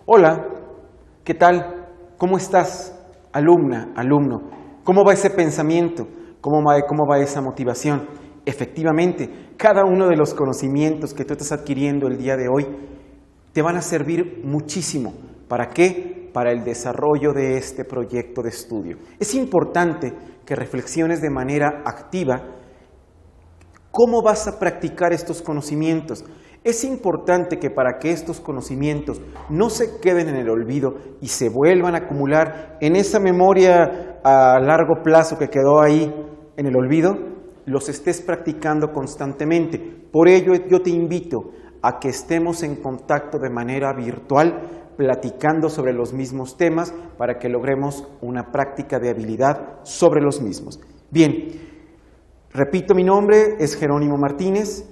Hola, ¿qué tal? ¿Cómo estás, alumna, alumno? ¿Cómo va ese pensamiento? ¿Cómo va esa motivación? Efectivamente, cada uno de los conocimientos que tú estás adquiriendo el día de hoy te van a servir muchísimo. ¿Para qué? Para el desarrollo de este proyecto de estudio. Es importante que reflexiones de manera activa cómo vas a practicar estos conocimientos. Es importante que para que estos conocimientos no se queden en el olvido y se vuelvan a acumular en esa memoria a largo plazo que quedó ahí en el olvido, los estés practicando constantemente. Por ello yo te invito a que estemos en contacto de manera virtual, platicando sobre los mismos temas para que logremos una práctica de habilidad sobre los mismos. Bien, repito, mi nombre es Jerónimo Martínez.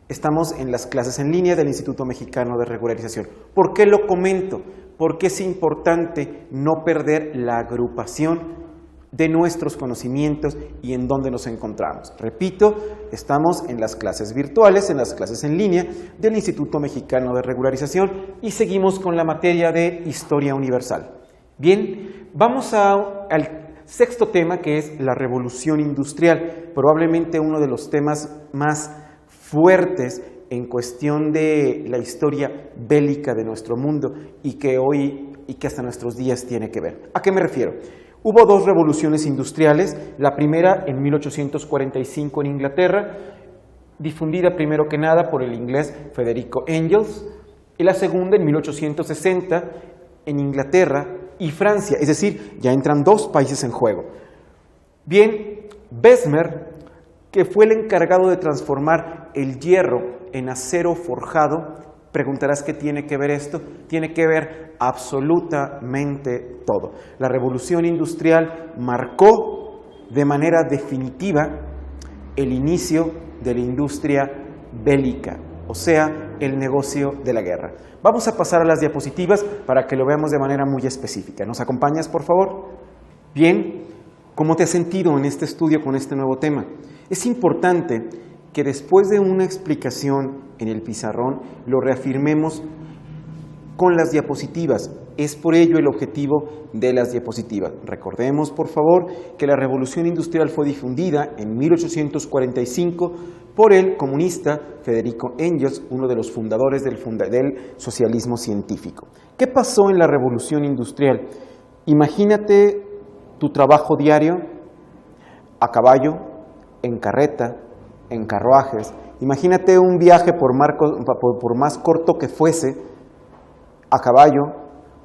Estamos en las clases en línea del Instituto Mexicano de Regularización. ¿Por qué lo comento? Porque es importante no perder la agrupación de nuestros conocimientos y en dónde nos encontramos. Repito, estamos en las clases virtuales, en las clases en línea del Instituto Mexicano de Regularización y seguimos con la materia de Historia Universal. Bien, vamos al sexto tema, que es la Revolución Industrial, probablemente uno de los temas más fuertes en cuestión de la historia bélica de nuestro mundo y que hasta nuestros días tiene que ver. ¿A qué me refiero? Hubo dos revoluciones industriales, la primera en 1845 en Inglaterra, difundida primero que nada por el inglés Federico Engels, y la segunda en 1860 en Inglaterra y Francia, es decir, ya entran dos países en juego. Bien, Bessemer, que fue el encargado de transformar el hierro en acero forjado, preguntarás qué tiene que ver esto. Tiene que ver absolutamente todo. La revolución industrial marcó de manera definitiva el inicio de la industria bélica, o sea, el negocio de la guerra. Vamos a pasar a las diapositivas para que lo veamos de manera muy específica. ¿Nos acompañas, por favor? Bien, ¿cómo te has sentido en este estudio con este nuevo tema? Es importante que después de una explicación en el pizarrón lo reafirmemos con las diapositivas. Es por ello el objetivo de las diapositivas. Recordemos, por favor, que la Revolución Industrial fue difundida en 1845 por el comunista Federico Engels, uno de los fundadores del socialismo científico. ¿Qué pasó en la Revolución Industrial? Imagínate tu trabajo diario a caballo, en carreta, en carruajes. Imagínate un viaje por más corto que fuese, a caballo,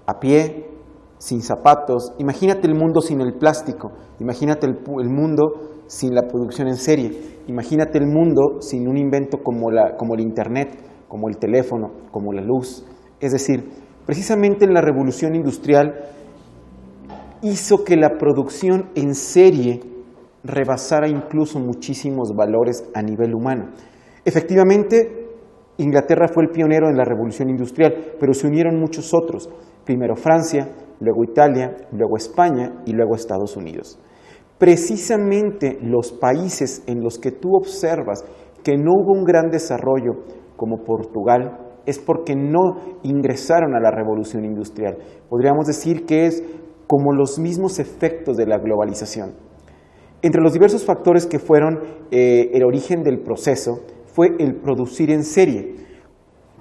a pie, sin zapatos. Imagínate el mundo sin el plástico. Imagínate el mundo sin la producción en serie. Imagínate el mundo sin un invento como el internet, como el teléfono, como la luz. Es decir, precisamente en la revolución industrial hizo que la producción en serie rebasara incluso muchísimos valores a nivel humano. Efectivamente, Inglaterra fue el pionero en la revolución industrial, pero se unieron muchos otros. Primero Francia, luego Italia, luego España y luego Estados Unidos. Precisamente los países en los que tú observas que no hubo un gran desarrollo, como Portugal, es porque no ingresaron a la revolución industrial. Podríamos decir que es como los mismos efectos de la globalización. Entre los diversos factores que fueron el origen del proceso fue el producir en serie.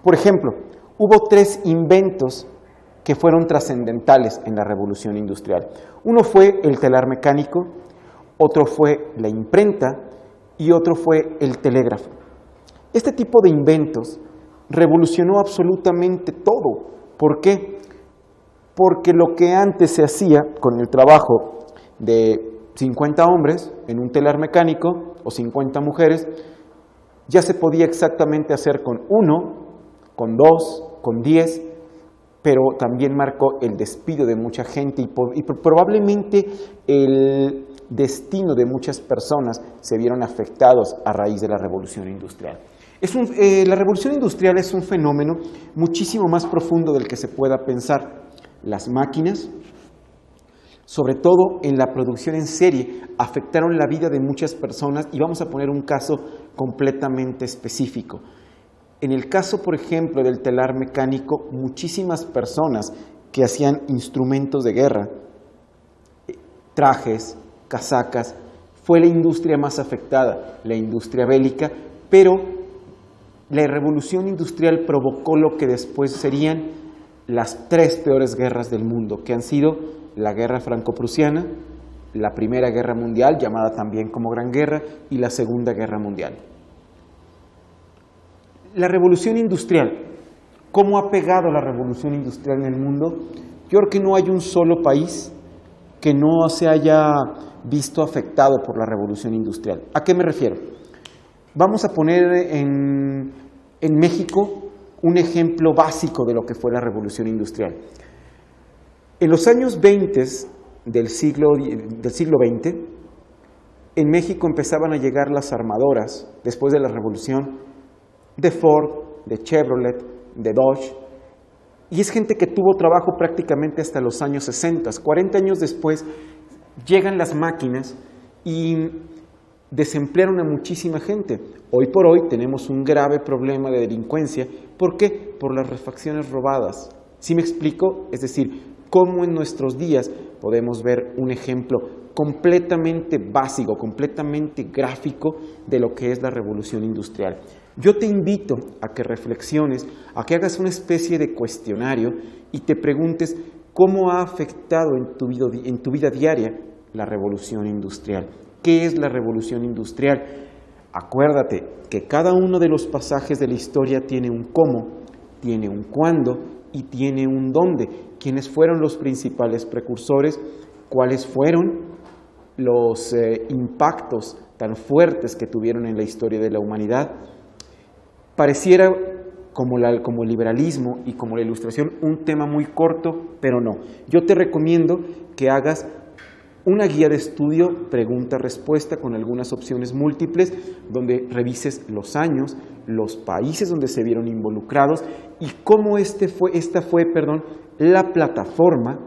Por ejemplo, hubo tres inventos que fueron trascendentales en la revolución industrial. Uno fue el telar mecánico, otro fue la imprenta y otro fue el telégrafo. Este tipo de inventos revolucionó absolutamente todo. ¿Por qué? Porque lo que antes se hacía con el trabajo de 50 hombres en un telar mecánico o 50 mujeres, ya se podía exactamente hacer con 1, con 2, con 10, pero también marcó el despido de mucha gente y probablemente el destino de muchas personas se vieron afectados a raíz de la revolución industrial. La revolución industrial es un fenómeno muchísimo más profundo del que se pueda pensar. Las máquinas, sobre todo en la producción en serie, afectaron la vida de muchas personas y vamos a poner un caso completamente específico. En el caso, por ejemplo, del telar mecánico, muchísimas personas que hacían instrumentos de guerra, trajes, casacas, fue la industria más afectada, la industria bélica, pero la revolución industrial provocó lo que después serían las 3 peores guerras del mundo, que han sido la guerra franco-prusiana, la Primera Guerra Mundial, llamada también como Gran Guerra, y la Segunda Guerra Mundial. La revolución industrial, ¿cómo ha pegado la revolución industrial en el mundo? Yo creo que no hay un solo país que no se haya visto afectado por la revolución industrial. ¿A qué me refiero? Vamos a poner en México un ejemplo básico de lo que fue la revolución industrial. En los años 20 del siglo XX, en México empezaban a llegar las armadoras, después de la revolución, de Ford, de Chevrolet, de Dodge, y es gente que tuvo trabajo prácticamente hasta los años 60. 40 años después llegan las máquinas y desemplearon a muchísima gente. Hoy por hoy tenemos un grave problema de delincuencia. ¿Por qué? Por las refacciones robadas. ¿Sí me explico? Es decir, cómo en nuestros días podemos ver un ejemplo completamente básico, completamente gráfico de lo que es la revolución industrial. Yo te invito a que reflexiones, a que hagas una especie de cuestionario y te preguntes cómo ha afectado en tu vida diaria la revolución industrial. ¿Qué es la revolución industrial? Acuérdate que cada uno de los pasajes de la historia tiene un cómo, tiene un cuándo y tiene un dónde. ¿Quiénes fueron los principales precursores? ¿Cuáles fueron los impactos tan fuertes que tuvieron en la historia de la humanidad? Pareciera, como el liberalismo y como la ilustración, un tema muy corto, pero no. Yo te recomiendo que hagas una guía de estudio, pregunta-respuesta, con algunas opciones múltiples, donde revises los años, los países donde se vieron involucrados y cómo esta fue la plataforma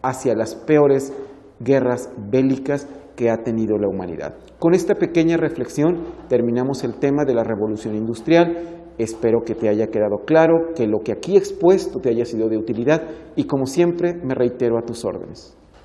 hacia las peores guerras bélicas que ha tenido la humanidad. Con esta pequeña reflexión terminamos el tema de la revolución industrial. Espero que te haya quedado claro, que lo que aquí he expuesto te haya sido de utilidad y como siempre me reitero a tus órdenes.